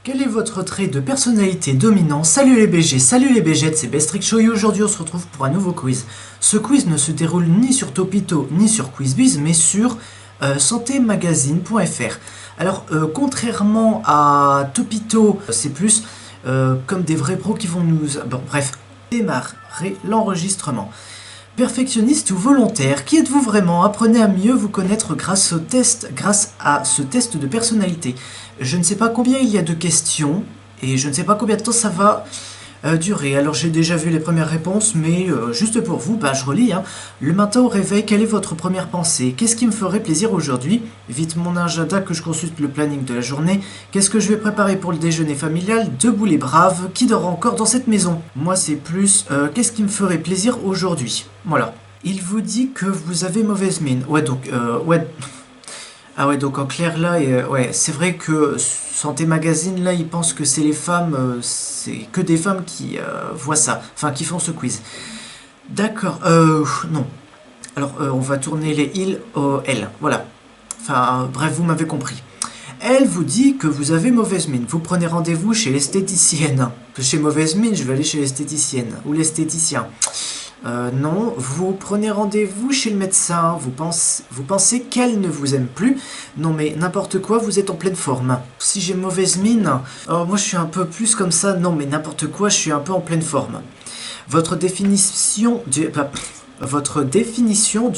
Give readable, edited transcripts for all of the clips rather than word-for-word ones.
Quel est votre trait de personnalité dominant? Salut les BG, salut les BGettes, c'est Bestrick Show et aujourd'hui on se retrouve pour un nouveau quiz. Ce quiz ne se déroule ni sur Topito ni sur QuizBiz mais sur santémagazine.fr. Alors contrairement à Topito, c'est plus comme des vrais pros qui vont nous... Bon bref, démarrer l'enregistrement. Perfectionniste ou volontaire, qui êtes-vous vraiment? Apprenez à mieux vous connaître grâce à ce test de personnalité. Je ne sais pas combien il y a de questions et je ne sais pas combien de temps ça va durer. Alors j'ai déjà vu les premières réponses, mais juste pour vous, je relis. Le matin au réveil, quelle est votre première pensée? Qu'est-ce qui me ferait plaisir aujourd'hui? Vite mon agenda que je consulte le planning de la journée. Qu'est-ce que je vais préparer pour le déjeuner familial? Debout les braves, qui dort encore dans cette maison? Moi c'est plus, qu'est-ce qui me ferait plaisir aujourd'hui? Voilà. Il vous dit que vous avez mauvaise mine. Ouais, donc, ouais. Ah ouais, donc en clair là, ouais, c'est vrai que Santé Magazine là, ils pensent que c'est les femmes, c'est que des femmes qui voient ça, enfin qui font ce quiz. D'accord, non. Alors on va tourner les il au elle, voilà. Enfin bref, vous m'avez compris. Elle vous dit que vous avez mauvaise mine. Vous prenez rendez-vous chez l'esthéticienne. Chez mauvaise mine, je vais aller chez l'esthéticienne ou l'esthéticien. Non, vous prenez rendez-vous chez le médecin, vous pensez qu'elle ne vous aime plus. Non mais n'importe quoi, vous êtes en pleine forme. Si j'ai mauvaise mine, moi je suis un peu plus comme ça, non mais n'importe quoi, je suis un peu en pleine forme. Votre définition du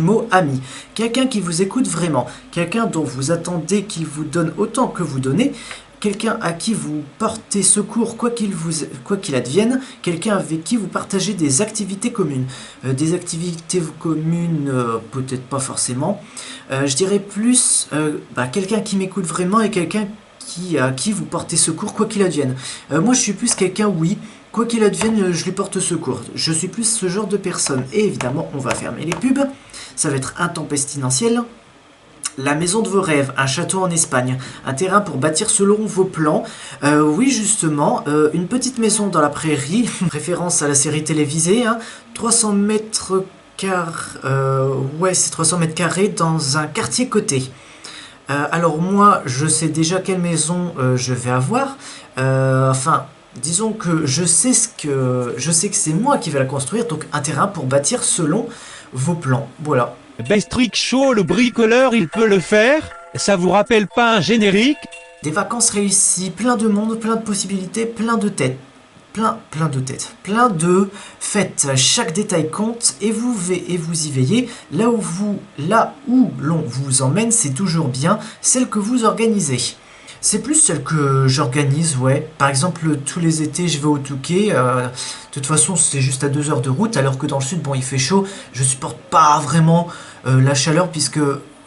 mot ami. Quelqu'un qui vous écoute vraiment, quelqu'un dont vous attendez qu'il vous donne autant que vous donnez, quelqu'un à qui vous portez secours quoi qu'il advienne, quelqu'un avec qui vous partagez des activités communes. Des activités communes, peut-être pas forcément. Je dirais plus quelqu'un qui m'écoute vraiment et quelqu'un à qui vous portez secours quoi qu'il advienne. Moi je suis plus quelqu'un, oui, quoi qu'il advienne, je lui porte secours. Je suis plus ce genre de personne. Et évidemment, on va fermer les pubs. Ça va être intempestinentiel. La maison de vos rêves, un château en Espagne, un terrain pour bâtir selon vos plans. Oui, justement, une petite maison dans la prairie, référence à la série télévisée, 300 mètres carrés, ouais, c'est 300 mètres carrés dans un quartier coté. Alors moi, je sais déjà quelle maison je vais avoir. Enfin, disons que je sais que c'est moi qui vais la construire, donc un terrain pour bâtir selon vos plans. Voilà. Bestrick Show, le bricoleur, il peut le faire. Ça vous rappelle pas un générique? Des vacances réussies, plein de monde, plein de possibilités, plein de têtes. Plein de fêtes. Chaque détail compte et vous y veillez. Là où l'on vous emmène, c'est toujours bien celle que vous organisez. C'est plus celle que j'organise, ouais. Par exemple, tous les étés, je vais au Touquet. De toute façon, c'est juste à 2 heures de route, alors que dans le sud, bon, il fait chaud. Je supporte pas vraiment la chaleur, puisque,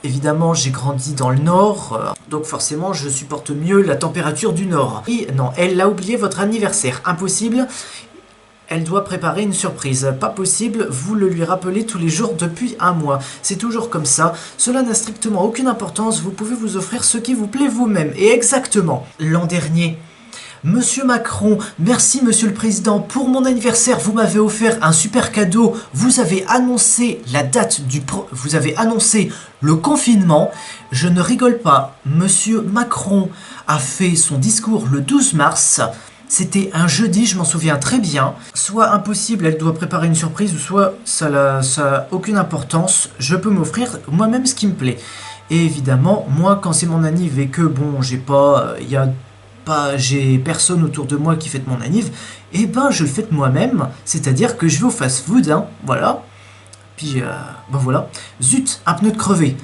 évidemment, j'ai grandi dans le nord. Donc forcément, je supporte mieux la température du nord. Et non, elle a oublié votre anniversaire. Impossible. Elle doit préparer une surprise. Pas possible, vous le lui rappelez tous les jours depuis un mois. C'est toujours comme ça. Cela n'a strictement aucune importance. Vous pouvez vous offrir ce qui vous plaît vous-même. Et exactement, l'an dernier, Monsieur Macron, merci Monsieur le Président, pour mon anniversaire, vous m'avez offert un super cadeau. Vous avez annoncé vous avez annoncé le confinement. Je ne rigole pas. Monsieur Macron a fait son discours le 12 mars. C'était un jeudi, je m'en souviens très bien. Soit impossible, elle doit préparer une surprise, ou soit ça n'a aucune importance. Je peux m'offrir moi-même ce qui me plaît. Et évidemment, moi, quand c'est mon anniv et que bon, j'ai personne autour de moi qui fête mon anniv, et je le fête moi-même. C'est-à-dire que je vais au fast-food, voilà. Puis, voilà. Zut, un pneu de crevé.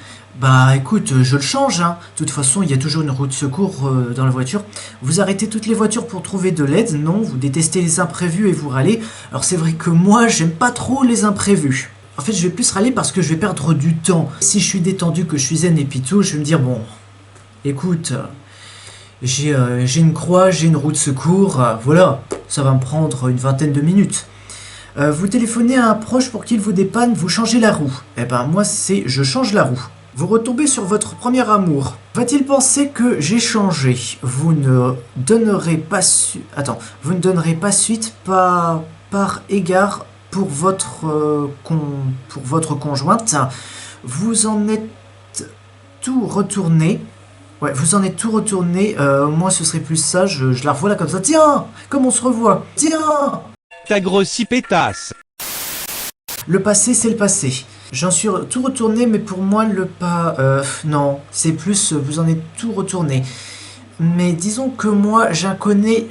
Écoute, je le change, De toute façon, il y a toujours une roue de secours dans la voiture. Vous arrêtez toutes les voitures pour trouver de l'aide? Non, vous détestez les imprévus et vous râlez. Alors c'est vrai que moi, j'aime pas trop les imprévus. En fait, je vais plus râler parce que je vais perdre du temps. Si je suis détendu, que je suis zen et pitou, je vais me dire, bon, écoute, j'ai une croix, j'ai une roue de secours, voilà, ça va me prendre une vingtaine de minutes. Vous téléphonez à un proche pour qu'il vous dépanne, vous changez la roue. Moi, c'est je change la roue. Vous retombez sur votre premier amour. Va-t-il penser que j'ai changé? Vous ne donnerez pas suite par égard pour votre conjointe. Vous en êtes tout retourné Ouais, vous en êtes tout retourné. Moi, ce serait plus ça. Je la revois là comme ça. Tiens, comme on se revoit. Tiens. Ta grossie pétasse. Le passé, c'est le passé. J'en suis tout retourné, mais pour moi, le pas... non, c'est plus... vous en êtes tout retourné. Mais disons que moi, j'ai un côté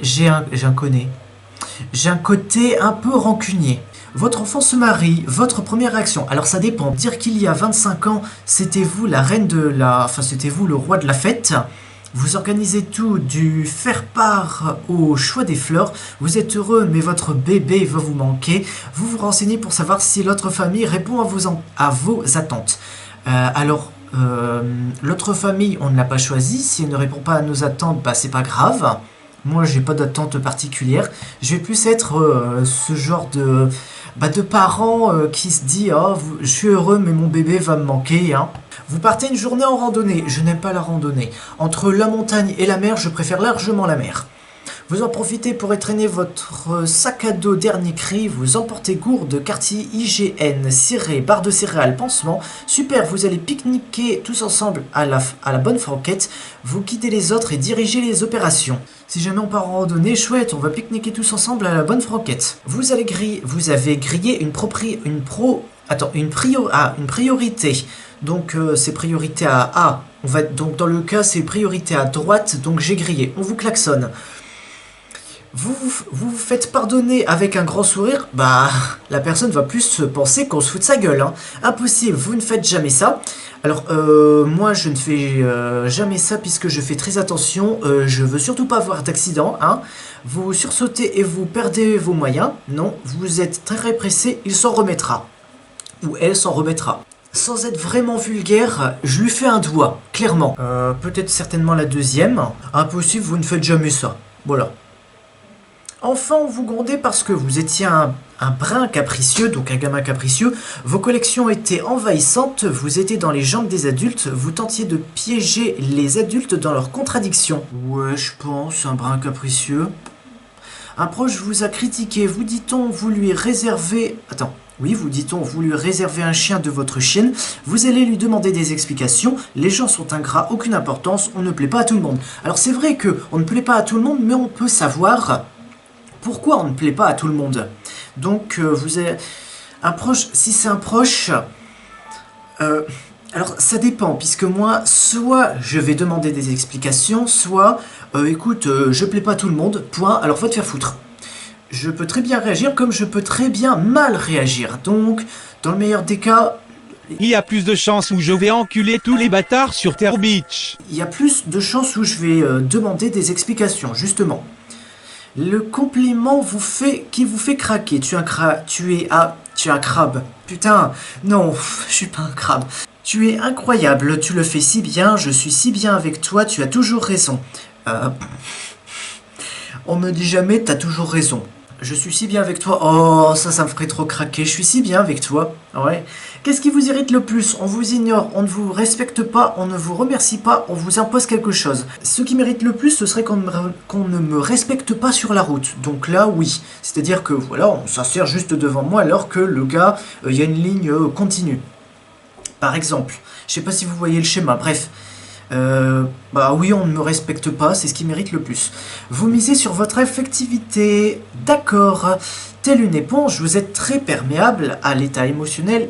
un peu rancunier. Votre enfant se marie, votre première réaction. Alors ça dépend. Dire qu'il y a 25 ans, c'était vous la reine de la... Enfin, c'était vous le roi de la fête. Vous organisez tout, du faire part au choix des fleurs. Vous êtes heureux, mais votre bébé va vous manquer. Vous vous renseignez pour savoir si l'autre famille répond à vos attentes. L'autre famille, on ne l'a pas choisie. Si elle ne répond pas à nos attentes, bah c'est pas grave. Moi, j'ai pas d'attente particulière. Je vais plus être ce genre de parents qui se dit oh, je suis heureux, mais mon bébé va me manquer. Hein. Vous partez une journée en randonnée. Je n'aime pas la randonnée. Entre la montagne et la mer, je préfère largement la mer. Vous en profitez pour étraîner votre sac à dos dernier cri, vous emportez gourde, quartier IGN, ciré, barre de céréales, pansement. Super, vous allez pique-niquer tous ensemble à la bonne franquette, vous quittez les autres et dirigez les opérations. Si jamais on part en randonnée, chouette, on va pique-niquer tous ensemble à la bonne franquette. Vous avez grillé une priorité. Donc c'est priorité à A. Donc dans le cas c'est priorité à droite, donc j'ai grillé. On vous klaxonne. Vous vous faites pardonner avec un grand sourire, bah la personne va plus penser qu'on se fout de sa gueule. Hein. Impossible, vous ne faites jamais ça. Alors moi je ne fais jamais ça puisque je fais très attention, je veux surtout pas avoir d'accident. Hein. Vous sursautez et vous perdez vos moyens. Non, vous êtes très pressé, il s'en remettra. Ou elle s'en remettra. Sans être vraiment vulgaire, je lui fais un doigt, clairement. Peut-être certainement la deuxième. Impossible, vous ne faites jamais ça. Voilà. Enfin, on vous grondait parce que vous étiez un brin capricieux, donc un gamin capricieux. Vos collections étaient envahissantes, vous étiez dans les jambes des adultes, vous tentiez de piéger les adultes dans leurs contradictions. Ouais, je pense, un brin capricieux. Un proche vous a critiqué, vous dit-on, vous lui réservez... vous dit-on, vous lui réservez un chien de votre chienne, vous allez lui demander des explications, les gens sont ingrats, aucune importance, on ne plaît pas à tout le monde. Alors c'est vrai qu'on ne plaît pas à tout le monde, mais on peut savoir... Pourquoi on ne plaît pas à tout le monde? Donc, vous avez un proche, si c'est un proche, alors ça dépend, puisque moi, soit je vais demander des explications, soit, écoute, je plais pas à tout le monde, point, alors va te faire foutre. Je peux très bien réagir comme je peux très bien mal réagir. Donc, dans le meilleur des cas... Il y a plus de chances où je vais enculer tous les bâtards sur Terre Beach. Il y a plus de chances où je vais demander des explications, justement. Le compliment qui vous fait craquer. Tu es un crabe. Putain, non, je suis pas un crabe. Tu es incroyable, tu le fais si bien, je suis si bien avec toi, tu as toujours raison. On me dit jamais t'as toujours raison. Je suis si bien avec toi. Oh, ça me ferait trop craquer. Je suis si bien avec toi. Ouais. Qu'est-ce qui vous irrite le plus? On vous ignore, on ne vous respecte pas, on ne vous remercie pas, on vous impose quelque chose. Ce qui mérite le plus, ce serait qu'on ne me respecte pas sur la route. Donc là, oui. C'est-à-dire que, voilà, on s'insère juste devant moi alors que le gars, il y a une ligne continue. Par exemple. Je sais pas si vous voyez le schéma. Bref. Bah oui, on ne me respecte pas, c'est ce qui mérite le plus. Vous misez sur votre affectivité, d'accord. Telle une éponge, vous êtes très perméable à l'état émotionnel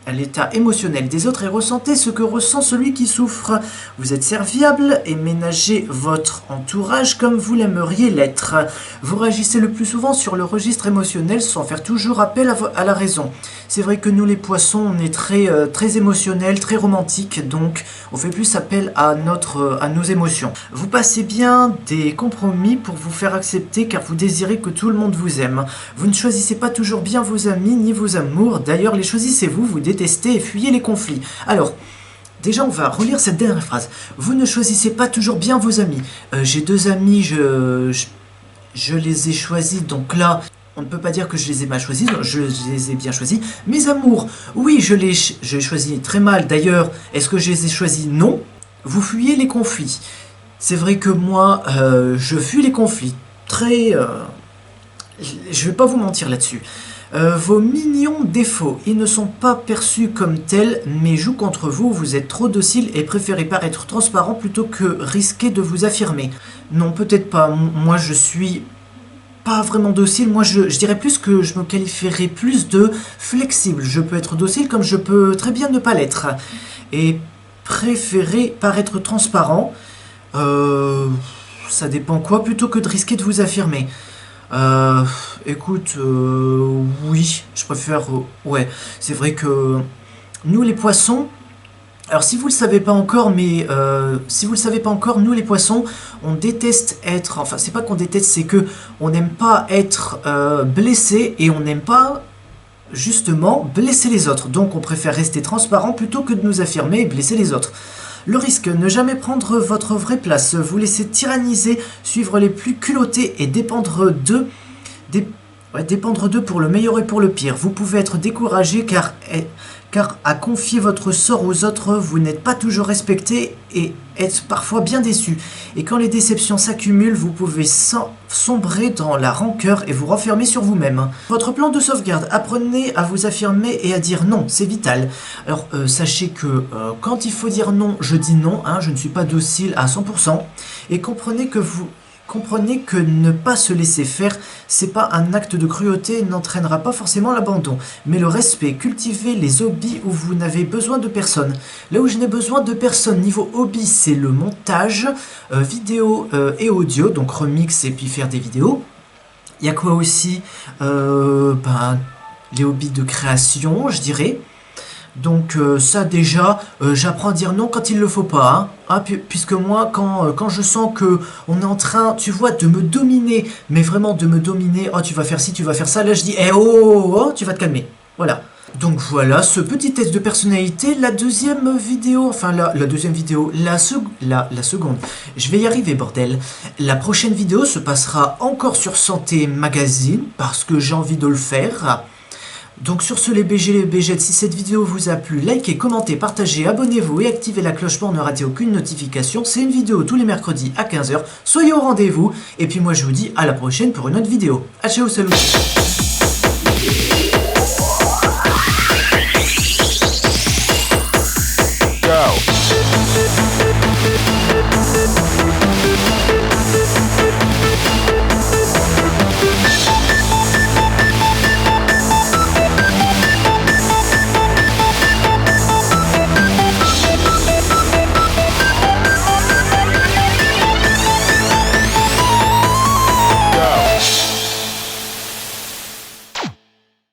des autres et ressentez ce que ressent celui qui souffre. Vous êtes serviable et ménagez votre entourage comme vous l'aimeriez l'être. Vous réagissez le plus souvent sur le registre émotionnel sans faire toujours appel à la raison. C'est vrai que nous les poissons, on est très émotionnels, très romantiques, donc on fait plus appel à nos émotions. Vous passez bien des compromis pour vous faire accepter car vous désirez que tout le monde vous aime. Vous ne choisissez pas toujours bien vos amis ni vos amours, d'ailleurs les choisissez-vous, vous détestez et fuyez les conflits. Alors, déjà on va relire cette dernière phrase. Vous ne choisissez pas toujours bien vos amis. J'ai deux amis, je les ai choisis, donc là... On ne peut pas dire que je les ai mal choisis, je les ai bien choisis. Mes amours, oui, je les choisis très mal. D'ailleurs, est-ce que je les ai choisis? Non. Vous fuyez les conflits. C'est vrai que moi, je fuis les conflits. Je vais pas vous mentir là-dessus. Vos mignons défauts, ils ne sont pas perçus comme tels, mais jouent contre vous. Vous êtes trop docile et préférez paraître transparent plutôt que risquer de vous affirmer. Non, peut-être pas. Moi, je suis pas vraiment docile. Moi, je dirais plus que je me qualifierais plus de flexible. Je peux être docile comme je peux très bien ne pas l'être. Et préférer paraître transparent, ça dépend quoi, plutôt que de risquer de vous affirmer. Écoute, oui, je préfère... ouais, c'est vrai que nous les poissons... Alors si vous le savez pas encore, nous les poissons, on déteste être... Enfin, c'est pas qu'on déteste, c'est que on n'aime pas être blessé et on n'aime pas justement blesser les autres. Donc on préfère rester transparent plutôt que de nous affirmer et blesser les autres. Le risque, ne jamais prendre votre vraie place, vous laisser tyranniser, suivre les plus culottés et dépendre d'eux pour le meilleur et pour le pire. Vous pouvez être découragé car à confier votre sort aux autres, vous n'êtes pas toujours respecté et être parfois bien déçu. Et quand les déceptions s'accumulent, vous pouvez sombrer dans la rancœur et vous renfermer sur vous-même. Votre plan de sauvegarde, apprenez à vous affirmer et à dire non, c'est vital. Alors sachez que quand il faut dire non, je dis non, je ne suis pas docile à 100%. Et comprenez que ne pas se laisser faire, c'est pas un acte de cruauté, n'entraînera pas forcément l'abandon. Mais le respect, cultivez les hobbies où vous n'avez besoin de personne. Là où je n'ai besoin de personne niveau hobby, c'est le montage, vidéo et audio, donc remix et puis faire des vidéos. Il y a quoi aussi les hobbies de création, je dirais. Donc ça déjà, j'apprends à dire non quand il le faut pas. Puisque moi, quand je sens que on est en train, tu vois, de me dominer, mais vraiment de me dominer, tu vas faire ci, tu vas faire ça, là je dis, tu vas te calmer. Voilà. Donc voilà, ce petit test de personnalité, la deuxième vidéo, la seconde, je vais y arriver bordel. La prochaine vidéo se passera encore sur Santé Magazine, parce que j'ai envie de le faire. Donc sur ce les BG, si cette vidéo vous a plu, likez, commentez, partagez, abonnez-vous et activez la cloche pour ne rater aucune notification. C'est une vidéo tous les mercredis à 15 h, soyez au rendez-vous. Et puis moi je vous dis à la prochaine pour une autre vidéo. Ciao, salut. Ciao.